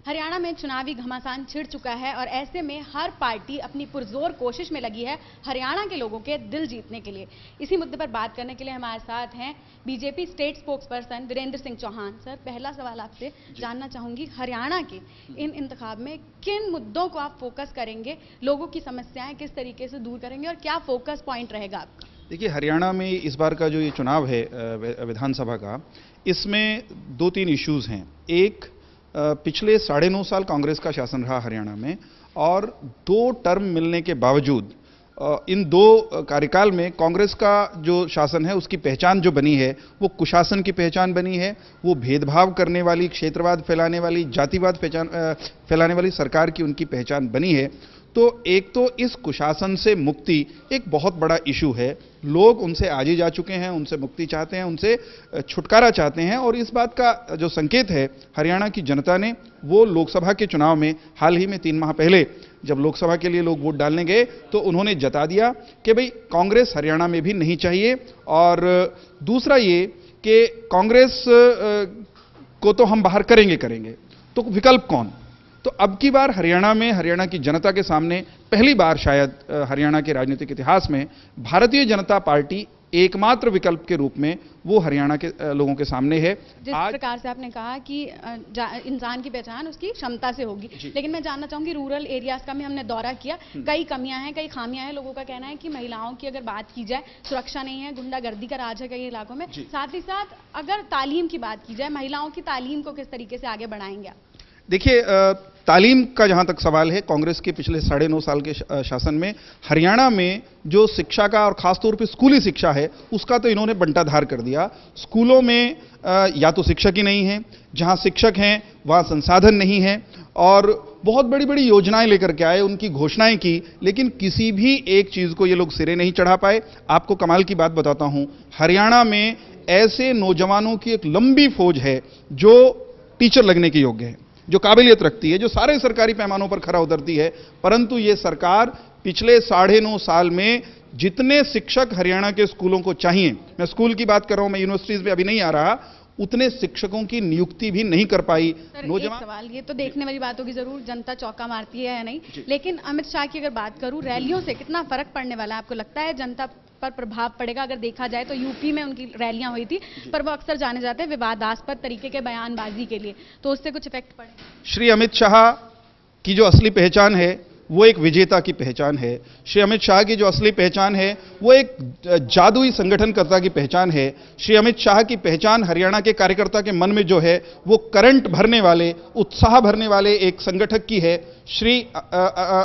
हरियाणा में चुनावी घमासान छिड़ चुका है और ऐसे में हर पार्टी अपनी पुरजोर कोशिश में लगी है हरियाणा के लोगों के दिल जीतने के लिए। इसी मुद्दे पर बात करने के लिए हमारे साथ हैं BJP state spokesperson Virendra Singh Chauhan. Sir, पहला सवाल आपसे जानना चाहूंगी, हरियाणा के इन इंतखाब में किन मुद्दों को आप फोकस करेंगे, लोगों की समस्याएं किस तरीके से दूर करेंगे और क्या फोकस पॉइंट रहेगा आपका? देखिए, हरियाणा में इस बार का जो ये चुनाव है विधानसभा का, इसमें 2-3 इश्यूज हैं। एक, पिछले 9.5 साल कांग्रेस का शासन रहा हरियाणा में और 2 टर्म मिलने के बावजूद इन 2 कार्यकाल में कांग्रेस का जो शासन है उसकी पहचान जो बनी है वो कुशासन की पहचान बनी है। वो भेदभाव करने वाली, क्षेत्रवाद फैलाने वाली, जातिवाद फैलाने वाली सरकार की उनकी पहचान बनी है। तो एक तो इस कुशासन से मुक्ति एक बहुत बड़ा इशू है। लोग उनसे आगे जा चुके हैं, उनसे मुक्ति चाहते हैं, उनसे छुटकारा चाहते हैं। और इस बात का जो संकेत है हरियाणा की जनता ने, वो लोकसभा के चुनाव में हाल ही में 3 माह पहले जब लोकसभा के लिए लोग वोट डालने गए तो उन्होंने जता दिया कि भाई कांग्रेस हरियाणा में भी नहीं चाहिए। और दूसरा ये कि कांग्रेस को तो हम बाहर करेंगे, तो विकल्प कौन? तो अब की बार हरियाणा में हरियाणा की जनता के सामने पहली बार शायद हरियाणा के राजनीतिक इतिहास में भारतीय जनता पार्टी एकमात्र विकल्प के रूप में वो हरियाणा के लोगों के सामने है। जिस प्रकार से आपने कहा कि इंसान की पहचान उसकी क्षमता से होगी, लेकिन मैं जानना चाहूंगी रूरल एरियाज का भी हमने दौरा किया, कई कमियां हैं, कई खामियां हैं। लोगों का कहना है कि महिलाओं की अगर बात की जाए, सुरक्षा नहीं है, गुंडागर्दी का राज है कई इलाकों में। साथ ही साथ अगर तालीम की बात की जाए, महिलाओं की तालीम को किस तरीके से आगे बढ़ाएंगे आप? देखिए, तालीम का जहां तक सवाल है, कांग्रेस के पिछले 9.5 साल के शासन में हरियाणा में जो शिक्षा का और खासतौर पे स्कूली शिक्षा है उसका तो इन्होंने बंटाधार कर दिया। स्कूलों में या तो शिक्षक ही नहीं है, जहां शिक्षक हैं वहां संसाधन नहीं है, और बहुत बड़ी बड़ी योजनाएं लेकर के आए, उनकी घोषणाएं की, लेकिन किसी भी एक चीज को ये लोग सिरे नहीं चढ़ा पाए। आपको कमाल की बात बताता हूं, हरियाणा में ऐसे नौजवानों की एक लंबी फौज है जो टीचर लगने के योग्य है, जो काबिलियत रखती है, जो सारे सरकारी पैमानों पर खरा उतरती है। परंतु ये सरकार पिछले 9.5 साल में जितने शिक्षक हरियाणा के स्कूलों को चाहिए, मैं स्कूल की बात कर रहा हूं, मैं यूनिवर्सिटीज में अभी नहीं आ रहा, उतने शिक्षकों की नियुक्ति भी नहीं कर पाई। नौजवान सवाल, ये तो देखने वाली बात होगी, जरूर जनता चौका मारती है या नहीं, लेकिन अमित शाह की अगर बात करूं, रैलियों से कितना फर्क पड़ने वाला है? आपको लगता है जनता पर प्रभाव पड़ेगा? अगर देखा जाए तो यूपी में उनकी रैलियां हुई थी, पर वो अक्सर जाने जाते हैं विवादास्पद तरीके के बयानबाजी के लिए, तो उससे कुछ इफेक्ट पड़ेगा? श्री अमित शाह की जो असली पहचान है वो एक विजेता की पहचान है। श्री अमित शाह की जो असली पहचान है वो एक जादुई संगठनकर्ता की पहचान है। श्री अमित शाह की पहचान हरियाणा के कार्यकर्ता के मन में जो है वो करंट भरने वाले, उत्साह भरने वाले एक संगठक की है। श्री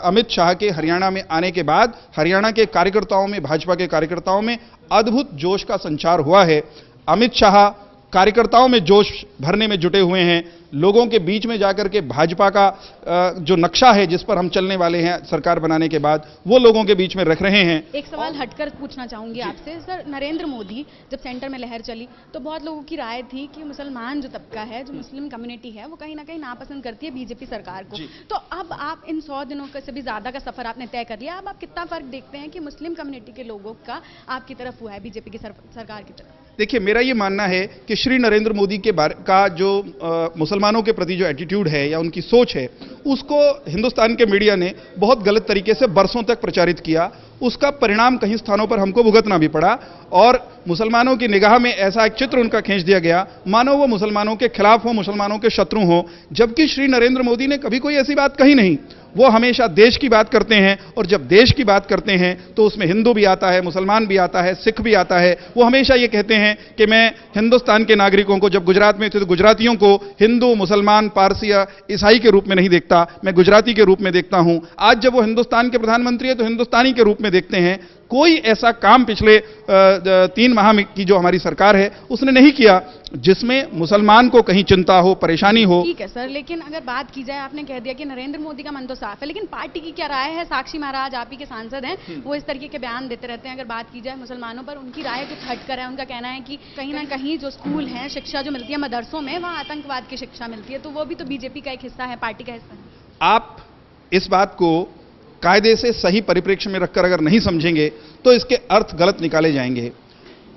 अमित शाह के हरियाणा में आने के बाद हरियाणा के कार्यकर्ताओं में, भाजपा के कार्यकर्ताओं में अद्भुत जोश का संचार हुआ है। अमित शाह कार्यकर्ताओं में जोश भरने में जुटे हुए हैं, लोगों के बीच में जाकर के भाजपा का जो नक्शा है जिस पर हम चलने वाले हैं सरकार बनाने के बाद, वो लोगों के बीच में रख रहे हैं। एक सवाल हटकर पूछना चाहूंगी आपसे, सर, नरेंद्र मोदी जब सेंटर में लहर चली तो बहुत लोगों की राय थी कि मुसलमान जो तबका है, जो मुस्लिम कम्युनिटी है, वो कहीं ना कहीं नापसंद करती है बीजेपी सरकार को। तो अब आप इन 100 दिनों से भी ज्यादा का सफर आपने तय कर लिया, अब आप कितना फर्क देखते हैं कि मुस्लिम कम्युनिटी के लोगों का आपकी तरफ हुआ है, बीजेपी की सरकार की तरफ? देखिए, मेरा ये मानना है कि श्री नरेंद्र मोदी के का जो मुसलमानों के प्रति जो एटीट्यूड है या उनकी सोच है, उसको हिंदुस्तान के मीडिया ने बहुत गलत तरीके से बरसों तक प्रचारित किया। उसका परिणाम कहीं स्थानों पर हमको भुगतना भी पड़ा और मुसलमानों की निगाह में ऐसा एक चित्र उनका खींच दिया गया मानो वो मुसलमानों के खिलाफ हो, मुसलमानों के शत्रु हो, जबकि श्री नरेंद्र मोदी ने कभी कोई ऐसी बात कही नहीं। वो हमेशा देश की बात करते हैं, और जब देश की बात करते हैं तो उसमें हिंदू भी आता है, मुसलमान भी आता है, सिख भी आता है। वो हमेशा ये कहते हैं कि मैं हिंदुस्तान के नागरिकों को, जब गुजरात में थे तो गुजरातियों को हिंदू, मुसलमान, पारसी या ईसाई के रूप में नहीं देखता, मैं गुजराती के रूप में देखता हूं। आज जब वो हिंदुस्तान के प्रधानमंत्री है तो हिंदुस्तानी के रूप में देखते हैं। कोई ऐसा काम पिछले 3 माह में की जो हमारी सरकार है उसने नहीं किया जिसमें मुसलमान को कहीं चिंता हो, परेशानी हो। ठीक है सर, लेकिन अगर बात की जाए, आपने कह दिया कि नरेंद्र मोदी का मन तो साफ है, लेकिन पार्टी की क्या राय है? साक्षी महाराज आप ही के सांसद हैं, वो इस तरीके के बयान देते रहते हैं। अगर बात की जाए मुसलमानों पर, उनकी राय कुछ हटकर है। उनका कहना है कि कहीं ना कहीं जो स्कूल है, शिक्षा जो मिलती है मदरसों में, वहाँ आतंकवाद की शिक्षा मिलती है, तो वो भी तो बीजेपी का एक हिस्सा है, पार्टी का हिस्सा है। आप इस बात को कायदे से सही परिप्रेक्ष्य में रखकर अगर नहीं समझेंगे तो इसके अर्थ गलत निकाले जाएंगे।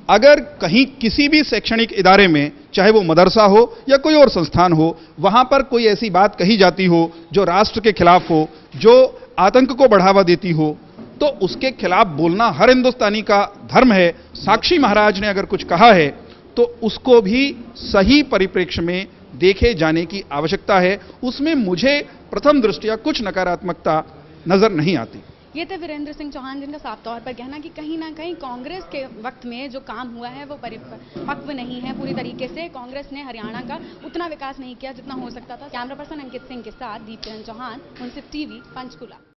अगर कहीं किसी भी शैक्षणिक इदारे में चाहे वो मदरसा हो या कोई और संस्थान हो, वहां पर कोई ऐसी बात कही जाती हो जो राष्ट्र के खिलाफ हो, जो आतंक को बढ़ावा देती हो, तो उसके खिलाफ बोलना हर हिंदुस्तानी का धर्म है। साक्षी महाराज ने अगर कुछ कहा है तो उसको भी सही परिप्रेक्ष्य में देखे जाने की आवश्यकता है। उसमें मुझे प्रथम दृष्टया कुछ नकारात्मकता नजर नहीं आती। ये थे वीरेंद्र सिंह चौहान, जिनका साफ तौर पर कहना कि कहीं ना कहीं कांग्रेस के वक्त में जो काम हुआ है वो परिपक्व नहीं है पूरी तरीके से। कांग्रेस ने हरियाणा का उतना विकास नहीं किया जितना हो सकता था। कैमरा पर्सन अंकित सिंह के साथ दीप चौहान, मुंसिफ टीवी, पंचकुला।